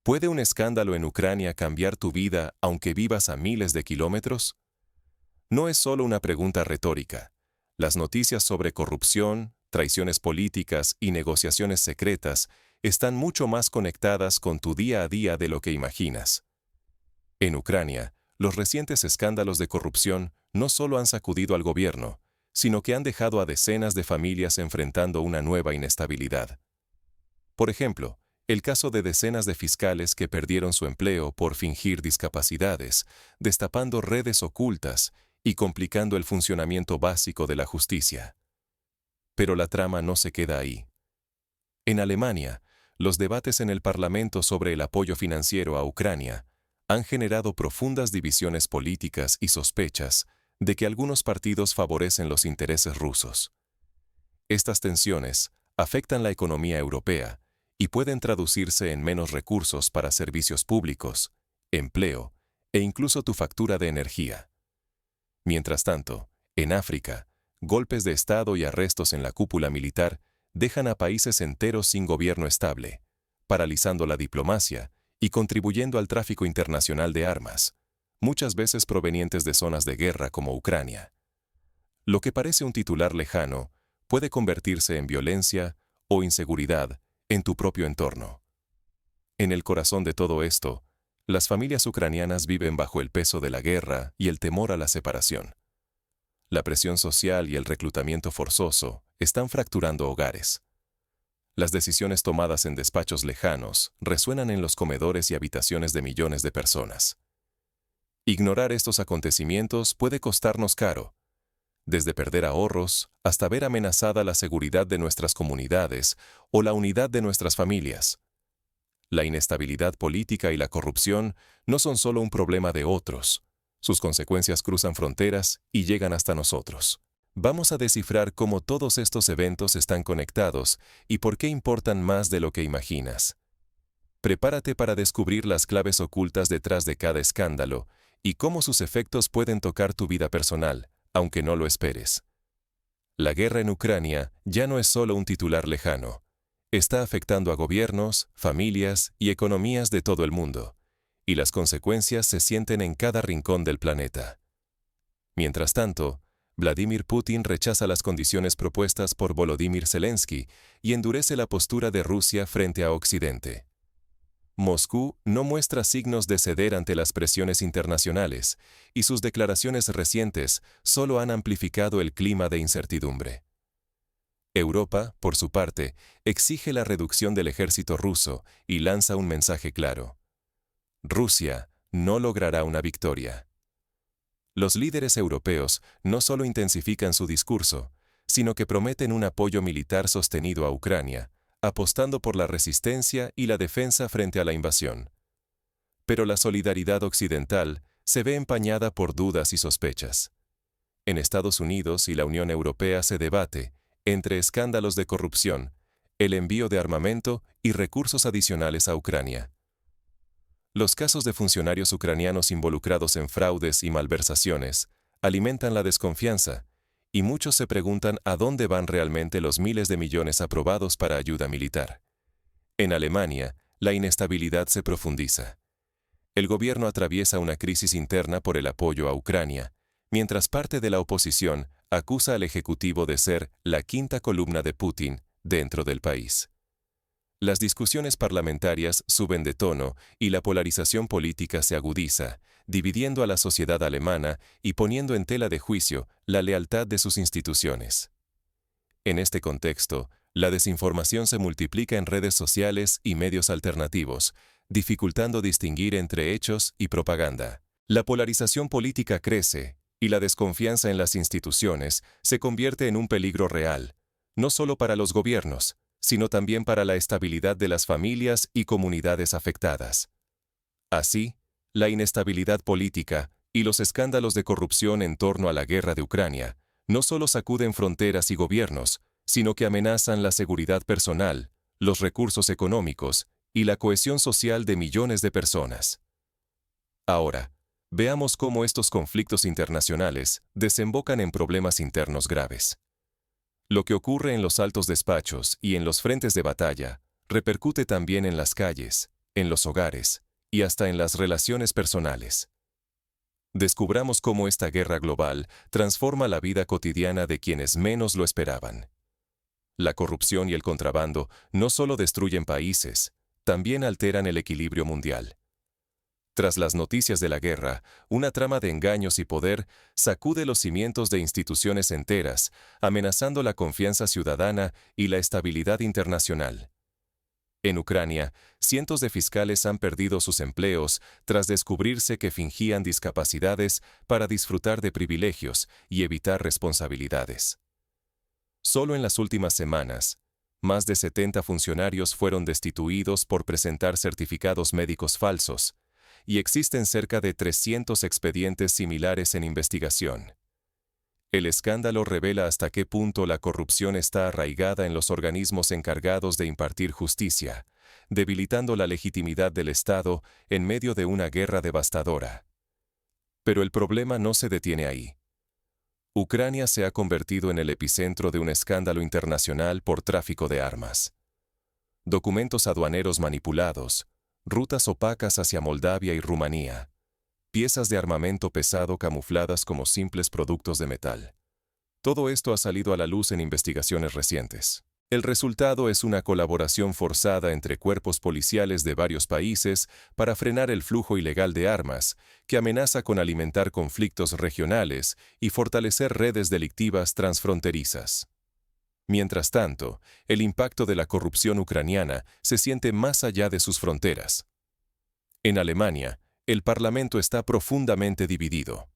¿Puede un escándalo en Ucrania cambiar tu vida aunque vivas a miles de kilómetros? No es solo una pregunta retórica. Las noticias sobre corrupción, traiciones políticas y negociaciones secretas están mucho más conectadas con tu día a día de lo que imaginas. En Ucrania, los recientes escándalos de corrupción no solo han sacudido al gobierno, sino que han dejado a decenas de familias enfrentando una nueva inestabilidad. Por ejemplo, el caso de decenas de fiscales que perdieron su empleo por fingir discapacidades, destapando redes ocultas y complicando el funcionamiento básico de la justicia. Pero la trama no se queda ahí. En Alemania, los debates en el Parlamento sobre el apoyo financiero a Ucrania han generado profundas divisiones políticas y sospechas de que algunos partidos favorecen los intereses rusos. Estas tensiones afectan la economía europea y pueden traducirse en menos recursos para servicios públicos, empleo e incluso tu factura de energía. Mientras tanto, en África, golpes de Estado y arrestos en la cúpula militar dejan a países enteros sin gobierno estable, paralizando la diplomacia y contribuyendo al tráfico internacional de armas, muchas veces provenientes de zonas de guerra como Ucrania. Lo que parece un titular lejano puede convertirse en violencia o inseguridad en tu propio entorno. En el corazón de todo esto, las familias ucranianas viven bajo el peso de la guerra y el temor a la separación. La presión social y el reclutamiento forzoso están fracturando hogares. Las decisiones tomadas en despachos lejanos resuenan en los comedores y habitaciones de millones de personas. Ignorar estos acontecimientos puede costarnos caro, desde perder ahorros hasta ver amenazada la seguridad de nuestras comunidades o la unidad de nuestras familias. La inestabilidad política y la corrupción no son solo un problema de otros. Sus consecuencias cruzan fronteras y llegan hasta nosotros. Vamos a descifrar cómo todos estos eventos están conectados y por qué importan más de lo que imaginas. Prepárate para descubrir las claves ocultas detrás de cada escándalo y cómo sus efectos pueden tocar tu vida personal, aunque no lo esperes. La guerra en Ucrania ya no es solo un titular lejano. Está afectando a gobiernos, familias y economías de todo el mundo, y las consecuencias se sienten en cada rincón del planeta. Mientras tanto, Vladimir Putin rechaza las condiciones propuestas por Volodymyr Zelensky y endurece la postura de Rusia frente a Occidente. Moscú no muestra signos de ceder ante las presiones internacionales, y sus declaraciones recientes solo han amplificado el clima de incertidumbre. Europa, por su parte, exige la reducción del ejército ruso y lanza un mensaje claro. Rusia no logrará una victoria. Los líderes europeos no solo intensifican su discurso, sino que prometen un apoyo militar sostenido a Ucrania, apostando por la resistencia y la defensa frente a la invasión. Pero la solidaridad occidental se ve empañada por dudas y sospechas. En Estados Unidos y la Unión Europea se debate, entre escándalos de corrupción, el envío de armamento y recursos adicionales a Ucrania. Los casos de funcionarios ucranianos involucrados en fraudes y malversaciones alimentan la desconfianza, y muchos se preguntan a dónde van realmente los miles de millones aprobados para ayuda militar. En Alemania, la inestabilidad se profundiza. El gobierno atraviesa una crisis interna por el apoyo a Ucrania, mientras parte de la oposición acusa al Ejecutivo de ser la quinta columna de Putin dentro del país. Las discusiones parlamentarias suben de tono y la polarización política se agudiza, dividiendo a la sociedad alemana y poniendo en tela de juicio la lealtad de sus instituciones. En este contexto, la desinformación se multiplica en redes sociales y medios alternativos, dificultando distinguir entre hechos y propaganda. La polarización política crece y la desconfianza en las instituciones se convierte en un peligro real, no solo para los gobiernos, sino también para la estabilidad de las familias y comunidades afectadas. Así, la inestabilidad política y los escándalos de corrupción en torno a la guerra de Ucrania no solo sacuden fronteras y gobiernos, sino que amenazan la seguridad personal, los recursos económicos y la cohesión social de millones de personas. Ahora, veamos cómo estos conflictos internacionales desembocan en problemas internos graves. Lo que ocurre en los altos despachos y en los frentes de batalla repercute también en las calles, en los hogares y hasta en las relaciones personales. Descubramos cómo esta guerra global transforma la vida cotidiana de quienes menos lo esperaban. La corrupción y el contrabando no solo destruyen países, también alteran el equilibrio mundial. Tras las noticias de la guerra, una trama de engaños y poder sacude los cimientos de instituciones enteras, amenazando la confianza ciudadana y la estabilidad internacional. En Ucrania, cientos de fiscales han perdido sus empleos tras descubrirse que fingían discapacidades para disfrutar de privilegios y evitar responsabilidades. Solo en las últimas semanas, más de 70 funcionarios fueron destituidos por presentar certificados médicos falsos, y existen cerca de 300 expedientes similares en investigación. El escándalo revela hasta qué punto la corrupción está arraigada en los organismos encargados de impartir justicia, debilitando la legitimidad del Estado en medio de una guerra devastadora. Pero el problema no se detiene ahí. Ucrania se ha convertido en el epicentro de un escándalo internacional por tráfico de armas. Documentos aduaneros manipulados, rutas opacas hacia Moldavia y Rumanía, piezas de armamento pesado camufladas como simples productos de metal. Todo esto ha salido a la luz en investigaciones recientes. El resultado es una colaboración forzada entre cuerpos policiales de varios países para frenar el flujo ilegal de armas, que amenaza con alimentar conflictos regionales y fortalecer redes delictivas transfronterizas. Mientras tanto, el impacto de la corrupción ucraniana se siente más allá de sus fronteras. En Alemania, el Parlamento está profundamente dividido.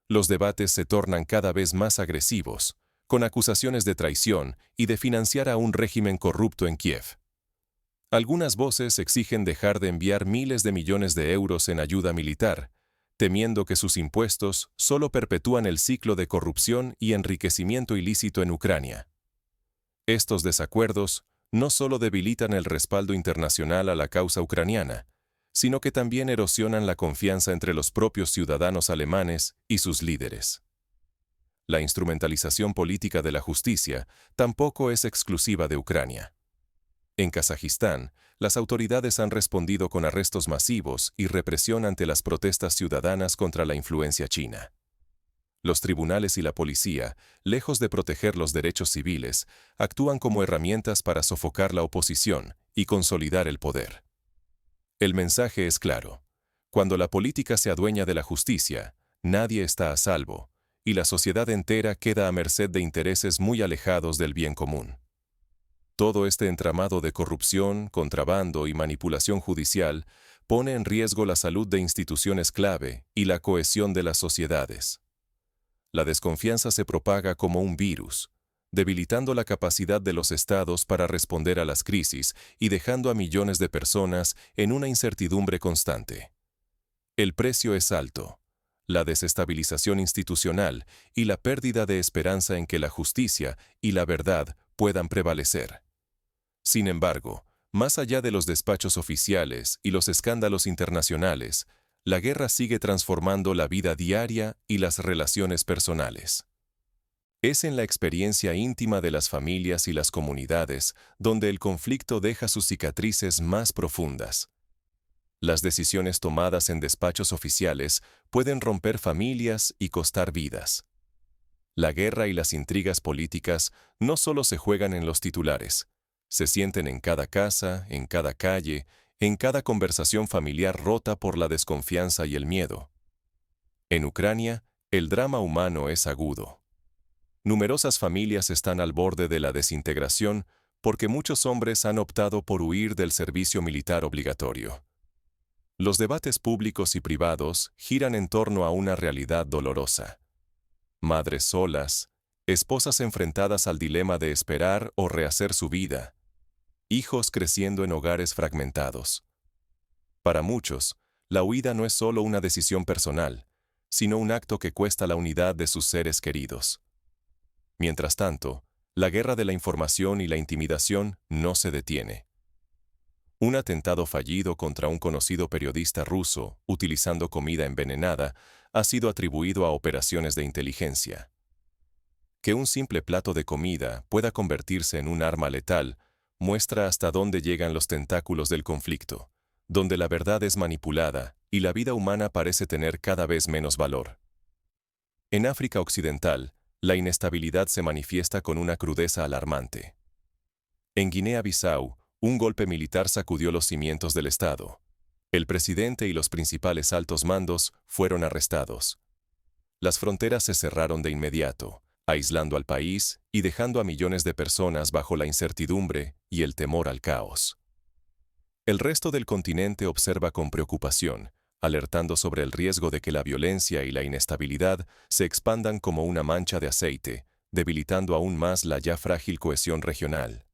Los debates se tornan cada vez más agresivos, con acusaciones de traición y de financiar a un régimen corrupto en Kiev. Algunas voces exigen dejar de enviar miles de millones de euros en ayuda militar, temiendo que sus impuestos solo perpetúan el ciclo de corrupción y enriquecimiento ilícito en Ucrania. Estos desacuerdos no solo debilitan el respaldo internacional a la causa ucraniana, sino que también erosionan la confianza entre los propios ciudadanos alemanes y sus líderes. La instrumentalización política de la justicia tampoco es exclusiva de Ucrania. En Kazajistán, las autoridades han respondido con arrestos masivos y represión ante las protestas ciudadanas contra la influencia china. Los tribunales y la policía, lejos de proteger los derechos civiles, actúan como herramientas para sofocar la oposición y consolidar el poder. El mensaje es claro. Cuando la política se adueña de la justicia, nadie está a salvo, y la sociedad entera queda a merced de intereses muy alejados del bien común. Todo este entramado de corrupción, contrabando y manipulación judicial pone en riesgo la salud de instituciones clave y la cohesión de las sociedades. La desconfianza se propaga como un virus, debilitando la capacidad de los estados para responder a las crisis y dejando a millones de personas en una incertidumbre constante. El precio es alto: la desestabilización institucional y la pérdida de esperanza en que la justicia y la verdad puedan prevalecer. Sin embargo, más allá de los despachos oficiales y los escándalos internacionales, la guerra sigue transformando la vida diaria y las relaciones personales. Es en la experiencia íntima de las familias y las comunidades donde el conflicto deja sus cicatrices más profundas. Las decisiones tomadas en despachos oficiales pueden romper familias y costar vidas. La guerra y las intrigas políticas no solo se juegan en los titulares, se sienten en cada casa, en cada calle, en cada conversación familiar rota por la desconfianza y el miedo. En Ucrania, el drama humano es agudo. Numerosas familias están al borde de la desintegración porque muchos hombres han optado por huir del servicio militar obligatorio. Los debates públicos y privados giran en torno a una realidad dolorosa. Madres solas, esposas enfrentadas al dilema de esperar o rehacer su vida, hijos creciendo en hogares fragmentados. Para muchos, la huida no es solo una decisión personal, sino un acto que cuesta la unidad de sus seres queridos. Mientras tanto, la guerra de la información y la intimidación no se detiene. Un atentado fallido contra un conocido periodista ruso, utilizando comida envenenada, ha sido atribuido a operaciones de inteligencia. Que un simple plato de comida pueda convertirse en un arma letal muestra hasta dónde llegan los tentáculos del conflicto, donde la verdad es manipulada y la vida humana parece tener cada vez menos valor. En África Occidental, la inestabilidad se manifiesta con una crudeza alarmante. En Guinea-Bissau, un golpe militar sacudió los cimientos del Estado. El presidente y los principales altos mandos fueron arrestados. Las fronteras se cerraron de inmediato, aislando al país y dejando a millones de personas bajo la incertidumbre y el temor al caos. El resto del continente observa con preocupación, alertando sobre el riesgo de que la violencia y la inestabilidad se expandan como una mancha de aceite, debilitando aún más la ya frágil cohesión regional.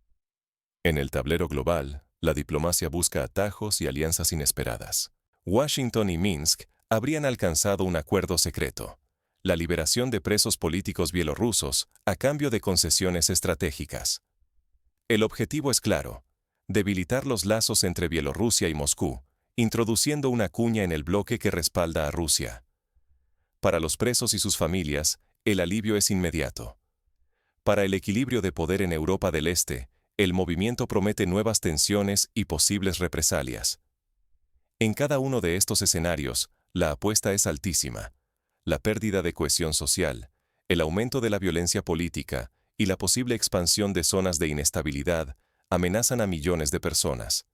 En el tablero global, la diplomacia busca atajos y alianzas inesperadas. Washington y Minsk habrían alcanzado un acuerdo secreto: la liberación de presos políticos bielorrusos a cambio de concesiones estratégicas. El objetivo es claro: debilitar los lazos entre Bielorrusia y Moscú, introduciendo una cuña en el bloque que respalda a Rusia. Para los presos y sus familias, el alivio es inmediato. Para el equilibrio de poder en Europa del Este, el movimiento promete nuevas tensiones y posibles represalias. En cada uno de estos escenarios, la apuesta es altísima: la pérdida de cohesión social, el aumento de la violencia política y la posible expansión de zonas de inestabilidad amenazan a millones de personas.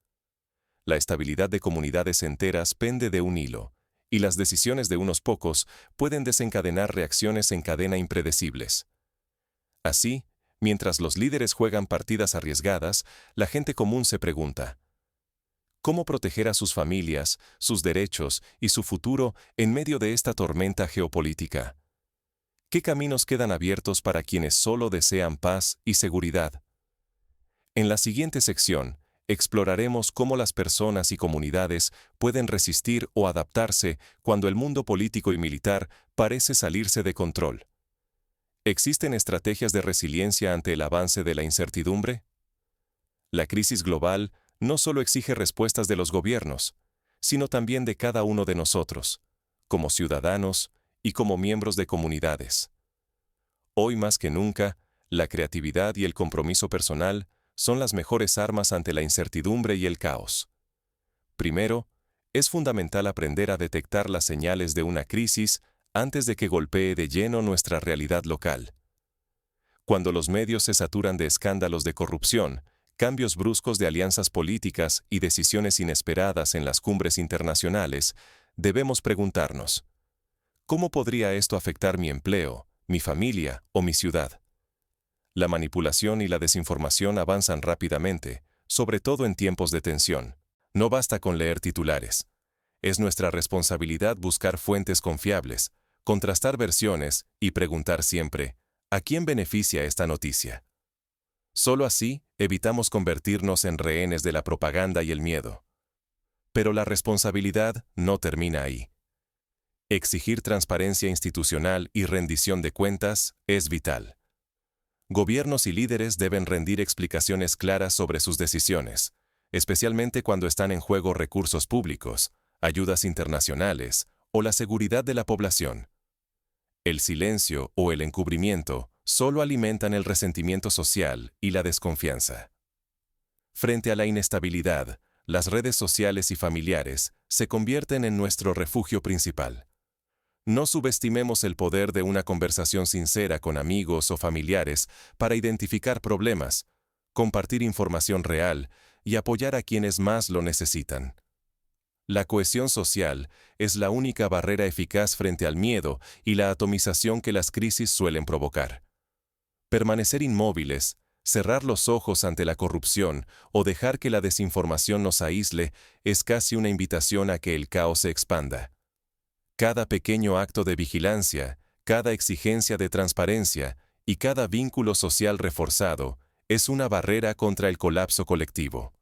La estabilidad de comunidades enteras pende de un hilo, y las decisiones de unos pocos pueden desencadenar reacciones en cadena impredecibles. Así, mientras los líderes juegan partidas arriesgadas, la gente común se pregunta: ¿cómo proteger a sus familias, sus derechos y su futuro en medio de esta tormenta geopolítica? ¿Qué caminos quedan abiertos para quienes solo desean paz y seguridad? En la siguiente sección, exploraremos cómo las personas y comunidades pueden resistir o adaptarse cuando el mundo político y militar parece salirse de control. ¿Existen estrategias de resiliencia ante el avance de la incertidumbre? La crisis global no solo exige respuestas de los gobiernos, sino también de cada uno de nosotros, como ciudadanos y como miembros de comunidades. Hoy más que nunca, la creatividad y el compromiso personal son las mejores armas ante la incertidumbre y el caos. Primero, es fundamental aprender a detectar las señales de una crisis antes de que golpee de lleno nuestra realidad local. Cuando los medios se saturan de escándalos de corrupción, cambios bruscos de alianzas políticas y decisiones inesperadas en las cumbres internacionales, debemos preguntarnos: ¿cómo podría esto afectar mi empleo, mi familia o mi ciudad? La manipulación y la desinformación avanzan rápidamente, sobre todo en tiempos de tensión. No basta con leer titulares. Es nuestra responsabilidad buscar fuentes confiables, contrastar versiones y preguntar siempre: ¿a quién beneficia esta noticia? Solo así evitamos convertirnos en rehenes de la propaganda y el miedo. Pero la responsabilidad no termina ahí. Exigir transparencia institucional y rendición de cuentas es vital. Gobiernos y líderes deben rendir explicaciones claras sobre sus decisiones, especialmente cuando están en juego recursos públicos, ayudas internacionales o la seguridad de la población. El silencio o el encubrimiento solo alimentan el resentimiento social y la desconfianza. Frente a la inestabilidad, las redes sociales y familiares se convierten en nuestro refugio principal. No subestimemos el poder de una conversación sincera con amigos o familiares para identificar problemas, compartir información real y apoyar a quienes más lo necesitan. La cohesión social es la única barrera eficaz frente al miedo y la atomización que las crisis suelen provocar. Permanecer inmóviles, cerrar los ojos ante la corrupción o dejar que la desinformación nos aísle es casi una invitación a que el caos se expanda. Cada pequeño acto de vigilancia, cada exigencia de transparencia y cada vínculo social reforzado es una barrera contra el colapso colectivo.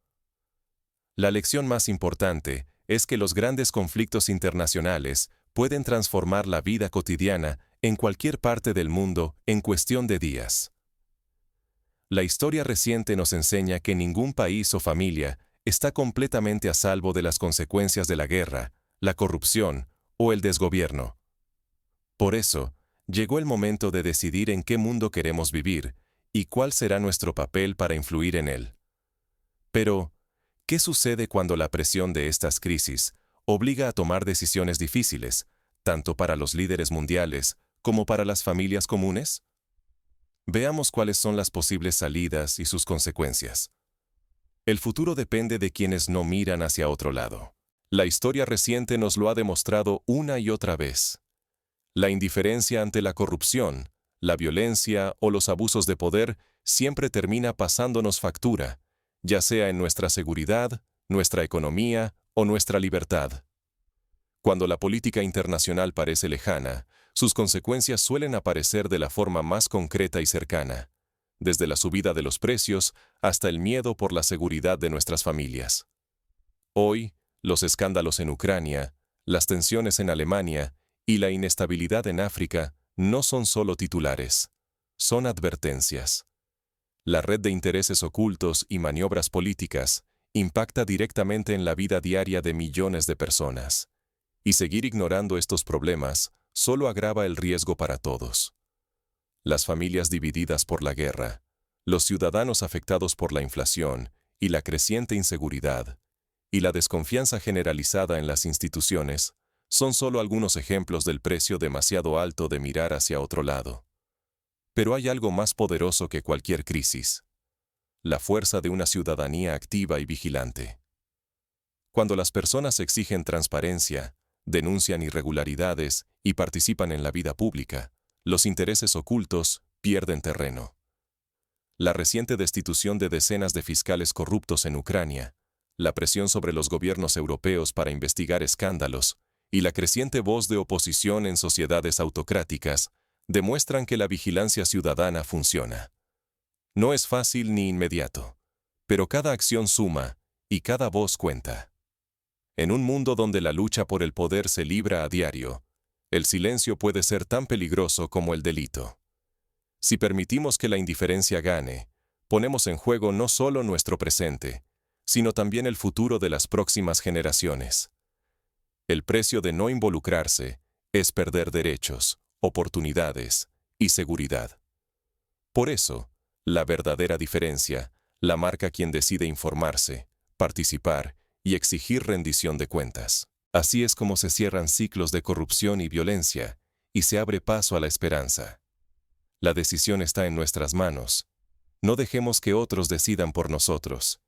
La lección más importante es que los grandes conflictos internacionales pueden transformar la vida cotidiana en cualquier parte del mundo en cuestión de días. La historia reciente nos enseña que ningún país o familia está completamente a salvo de las consecuencias de la guerra, la corrupción o el desgobierno. Por eso, llegó el momento de decidir en qué mundo queremos vivir y cuál será nuestro papel para influir en él. Pero, ¿Qué sucede cuando la presión de estas crisis obliga a tomar decisiones difíciles, tanto para los líderes mundiales como para las familias comunes? Veamos cuáles son las posibles salidas y sus consecuencias. El futuro depende de quienes no miran hacia otro lado. La historia reciente nos lo ha demostrado una y otra vez. La indiferencia ante la corrupción, la violencia o los abusos de poder siempre termina pasándonos factura, ya sea en nuestra seguridad, nuestra economía o nuestra libertad. Cuando la política internacional parece lejana, sus consecuencias suelen aparecer de la forma más concreta y cercana, desde la subida de los precios hasta el miedo por la seguridad de nuestras familias. Hoy, los escándalos en Ucrania, las tensiones en Alemania y la inestabilidad en África no son solo titulares, son advertencias. La red de intereses ocultos y maniobras políticas impacta directamente en la vida diaria de millones de personas. Y seguir ignorando estos problemas solo agrava el riesgo para todos. Las familias divididas por la guerra, los ciudadanos afectados por la inflación y la creciente inseguridad, y la desconfianza generalizada en las instituciones, son solo algunos ejemplos del precio demasiado alto de mirar hacia otro lado. Pero hay algo más poderoso que cualquier crisis: la fuerza de una ciudadanía activa y vigilante. Cuando las personas exigen transparencia, denuncian irregularidades y participan en la vida pública, los intereses ocultos pierden terreno. La reciente destitución de decenas de fiscales corruptos en Ucrania, la presión sobre los gobiernos europeos para investigar escándalos y la creciente voz de oposición en sociedades autocráticas demuestran que la vigilancia ciudadana funciona. No es fácil ni inmediato, pero cada acción suma y cada voz cuenta. En un mundo donde la lucha por el poder se libra a diario, el silencio puede ser tan peligroso como el delito. Si permitimos que la indiferencia gane, ponemos en juego no solo nuestro presente, sino también el futuro de las próximas generaciones. El precio de no involucrarse es perder derechos, oportunidades y seguridad. Por eso, la verdadera diferencia la marca quien decide informarse, participar y exigir rendición de cuentas. Así es como se cierran ciclos de corrupción y violencia y se abre paso a la esperanza. La decisión está en nuestras manos. No dejemos que otros decidan por nosotros.